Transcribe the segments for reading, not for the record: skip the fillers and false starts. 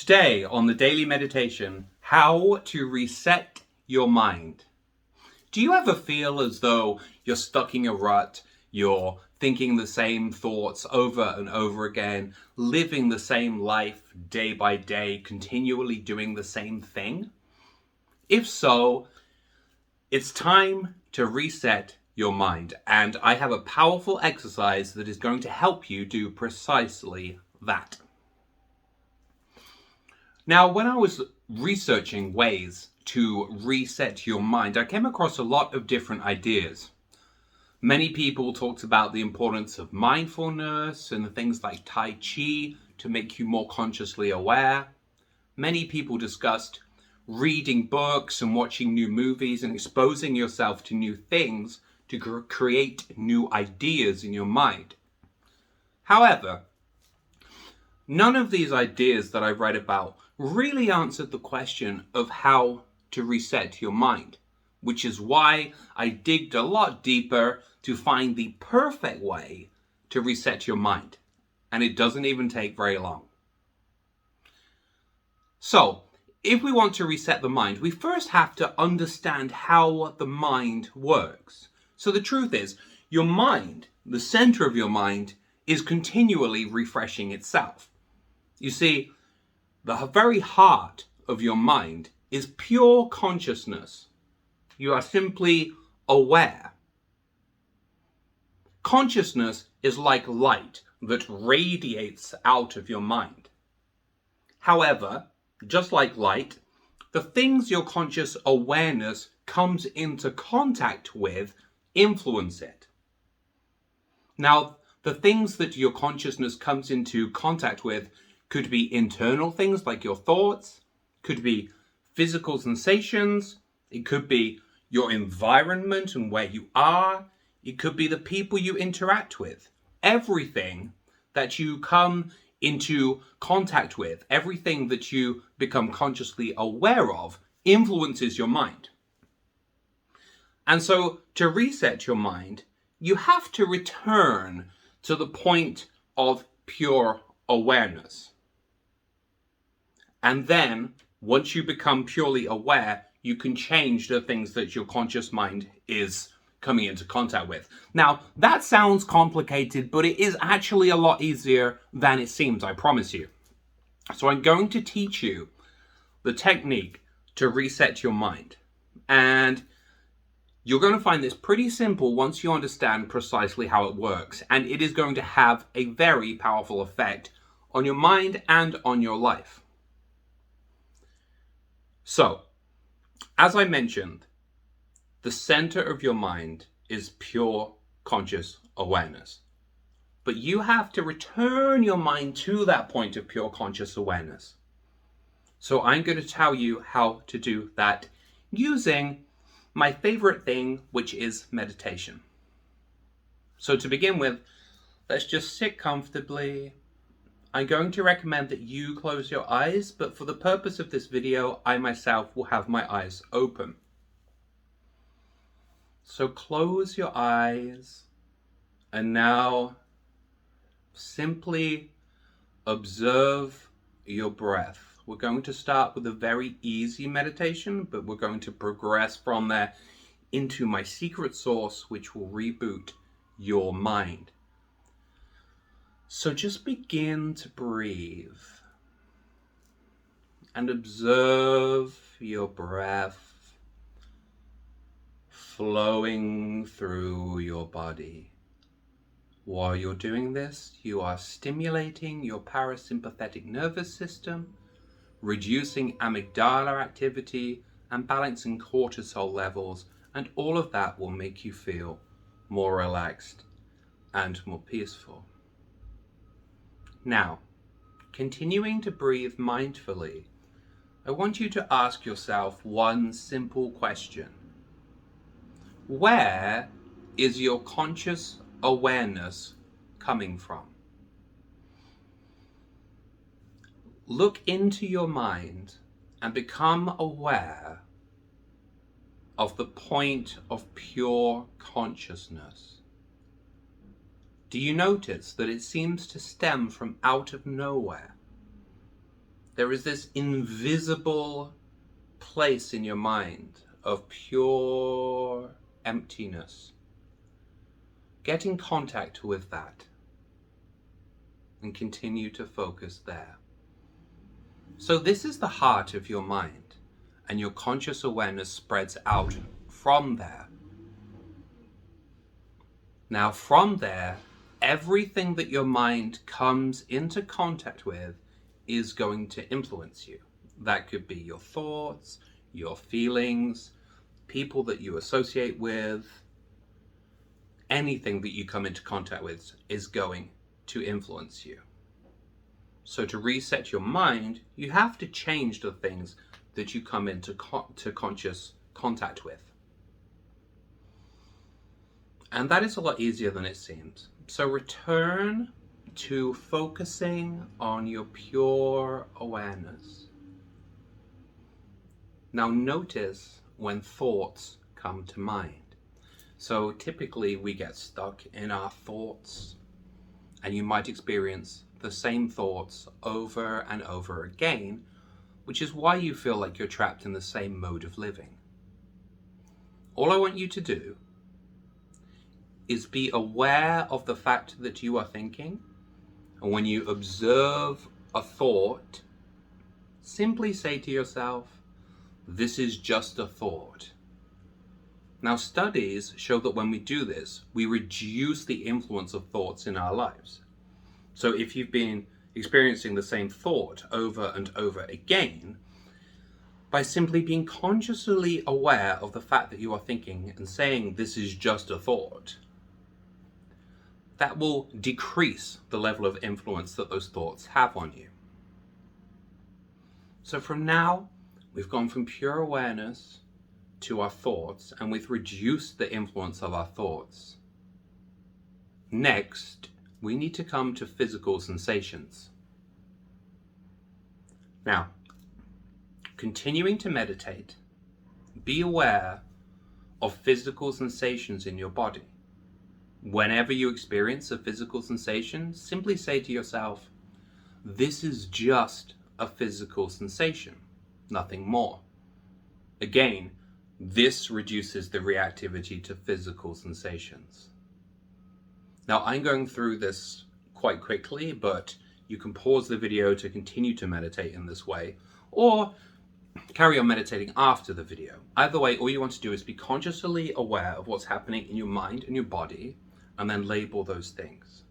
Today on the Daily Meditation, how to reset your mind. Do you ever feel as though you're stuck in a rut, you're thinking the same thoughts over and over again, living the same life day by day, continually doing the same thing? If so, it's time to reset your mind, and I have a powerful exercise that is going to help you do precisely that. Now, when I was researching ways to reset your mind, I came across a lot of different ideas. Many people talked about the importance of mindfulness and things like Tai Chi to make you more consciously aware. Many people discussed reading books and watching new movies and exposing yourself to new things to create new ideas in your mind. However, none of these ideas that I read about really answered the question of how to reset your mind, which is why I digged a lot deeper to find the perfect way to reset your mind. And it doesn't even take very long. So, if we want to reset the mind, we first have to understand how the mind works. So the truth is, your mind, the center of your mind, is continually refreshing itself. You see, the very heart of your mind is pure consciousness. You are simply aware. Consciousness is like light that radiates out of your mind. However, just like light, the things your conscious awareness comes into contact with influence it. Now, the things that your consciousness comes into contact with could be internal things like your thoughts, could be physical sensations, it could be your environment and where you are, it could be the people you interact with. Everything that you come into contact with, everything that you become consciously aware of, influences your mind. And so to reset your mind, you have to return to the point of pure awareness. And then, once you become purely aware, you can change the things that your conscious mind is coming into contact with. Now, that sounds complicated, but it is actually a lot easier than it seems, I promise you. So I'm going to teach you the technique to reset your mind. And you're going to find this pretty simple once you understand precisely how it works. And it is going to have a very powerful effect on your mind and on your life. So, as I mentioned, the center of your mind is pure conscious awareness. But you have to return your mind to that point of pure conscious awareness. So I'm going to tell you how to do that using my favorite thing, which is meditation. So to begin with, let's just sit comfortably. I'm going to recommend that you close your eyes, but for the purpose of this video, I myself will have my eyes open. So close your eyes, and now simply observe your breath. We're going to start with a very easy meditation, but we're going to progress from there into my secret sauce, which will reboot your mind. So just begin to breathe and observe your breath flowing through your body. While you're doing this, you are stimulating your parasympathetic nervous system, reducing amygdala activity and balancing cortisol levels, and all of that will make you feel more relaxed and more peaceful. Now, continuing to breathe mindfully, I want you to ask yourself one simple question. Where is your conscious awareness coming from? Look into your mind and become aware of the point of pure consciousness. Do you notice that it seems to stem from out of nowhere? there is this invisible place in your mind of pure emptiness. Get in contact with that and continue to focus there. So this is the heart of your mind, and your conscious awareness spreads out from there. Now from there, everything that your mind comes into contact with is going to influence you. That could be your thoughts, your feelings, people that you associate with. Anything that you come into contact with is going to influence you. So to reset your mind, you have to change the things that you come into conscious contact with. And that is a lot easier than it seems. So return to focusing on your pure awareness. Now notice when thoughts come to mind. So typically we get stuck in our thoughts, and you might experience the same thoughts over and over again, which is why you feel like you're trapped in the same mode of living. All I want you to do is be aware of the fact that you are thinking, and when you observe a thought, simply say to yourself, this is just a thought. Now studies show that when we do this, we reduce the influence of thoughts in our lives. So if you've been experiencing the same thought over and over again, by simply being consciously aware of the fact that you are thinking and saying this is just a thought, that will decrease the level of influence that those thoughts have on you. So from now, we've gone from pure awareness to our thoughts, and we've reduced the influence of our thoughts. Next, we need to come to physical sensations. Now, continuing to meditate, be aware of physical sensations in your body. Whenever you experience a physical sensation, simply say to yourself, this is just a physical sensation, nothing more. Again, this reduces the reactivity to physical sensations. Now, I'm going through this quite quickly, but you can pause the video to continue to meditate in this way, or carry on meditating after the video. Either way, all you want to do is be consciously aware of what's happening in your mind and your body, and then label those things.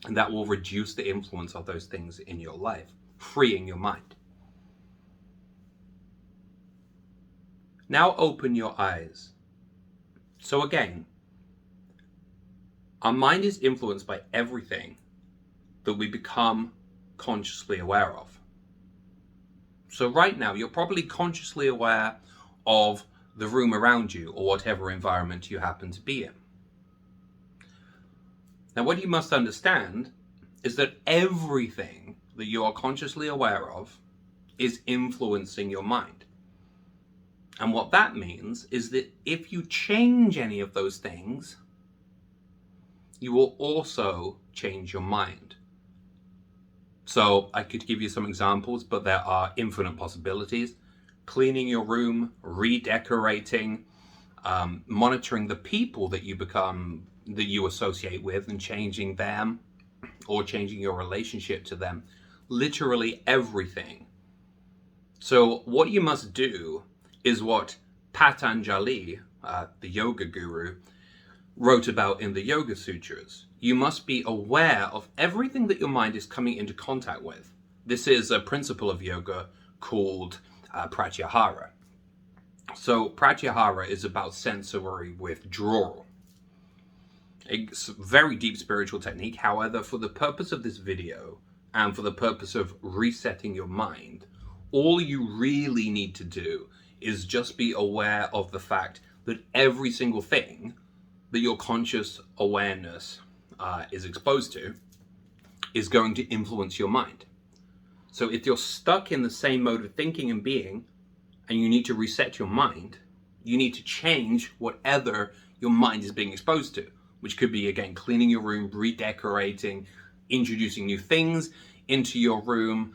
And that will reduce the influence of those things in your life, freeing your mind. Now open your eyes. So again, our mind is influenced by everything that we become consciously aware of. So right now, you're probably consciously aware of the room around you or whatever environment you happen to be in. Now, what you must understand is that everything that you are consciously aware of is influencing your mind. And what that means is that if you change any of those things, you will also change your mind. So I could give you some examples, but there are infinite possibilities. Cleaning your room, redecorating, monitoring the people that you associate with and changing them, or changing your relationship to them. Literally everything. So what you must do is what Patanjali, the yoga guru, wrote about in the Yoga Sutras. You must be aware of everything that your mind is coming into contact with. This is a principle of yoga called pratyahara. So pratyahara is about sensory withdrawal. It's a very deep spiritual technique. However, for the purpose of this video and for the purpose of resetting your mind, all you really need to do is just be aware of the fact that every single thing that your conscious awareness is exposed to is going to influence your mind. So if you're stuck in the same mode of thinking and being, and you need to reset your mind, you need to change whatever your mind is being exposed to, which could be, again, cleaning your room, redecorating, introducing new things into your room,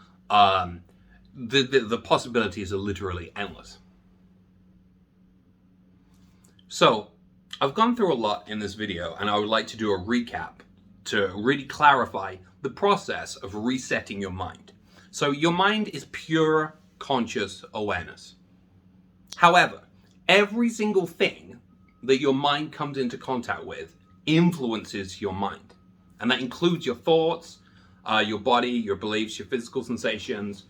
the possibilities are literally endless. So I've gone through a lot in this video, and I would like to do a recap to really clarify the process of resetting your mind. So your mind is pure conscious awareness. However, every single thing that your mind comes into contact with influences your mind. And that includes your thoughts, your body, your beliefs, your physical sensations,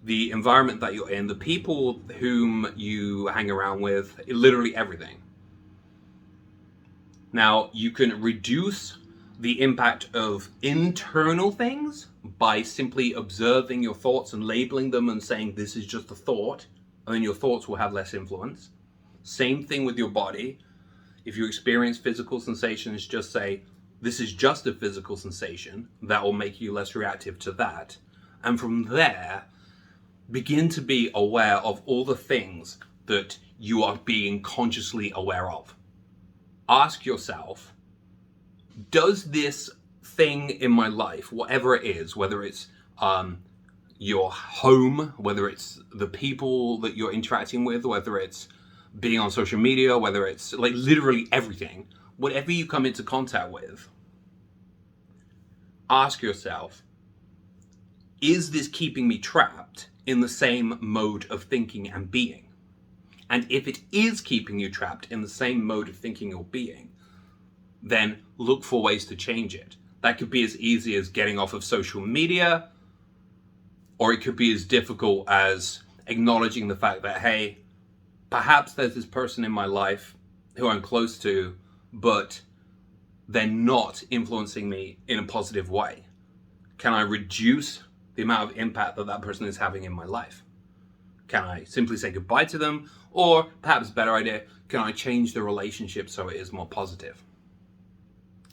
the environment that you're in, the people whom you hang around with, literally everything. Now, you can reduce the impact of internal things by simply observing your thoughts and labeling them and saying this is just a thought, and then your thoughts will have less influence. Same thing with your body. If you experience physical sensations, just say this is just a physical sensation. That will make you less reactive to that. And from there, begin to be aware of all the things that you are being consciously aware of. Ask yourself, does this thing in my life, whatever it is, whether it's your home, whether it's the people that you're interacting with, whether it's being on social media, whether it's like literally everything, whatever you come into contact with, ask yourself, is this keeping me trapped in the same mode of thinking and being? And if it is keeping you trapped in the same mode of thinking or being, then look for ways to change it. That could be as easy as getting off of social media, or it could be as difficult as acknowledging the fact that, hey, perhaps there's this person in my life who I'm close to, but they're not influencing me in a positive way. Can I reduce the amount of impact that that person is having in my life? Can I simply say goodbye to them? Or perhaps a better idea, can I change the relationship so it is more positive?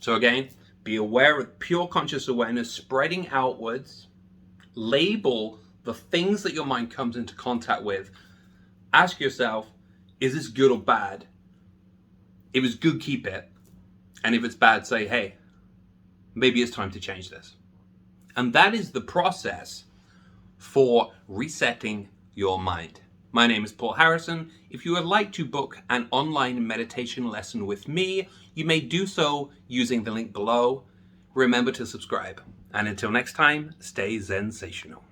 So again, be aware of pure conscious awareness spreading outwards. Label the things that your mind comes into contact with. Ask yourself, is this good or bad? If it's good, keep it. And if it's bad, say, hey, maybe it's time to change this. And that is the process for resetting your mind. My name is Paul Harrison. If you would like to book an online meditation lesson with me, you may do so using the link below. Remember to subscribe. And until next time, stay sensational.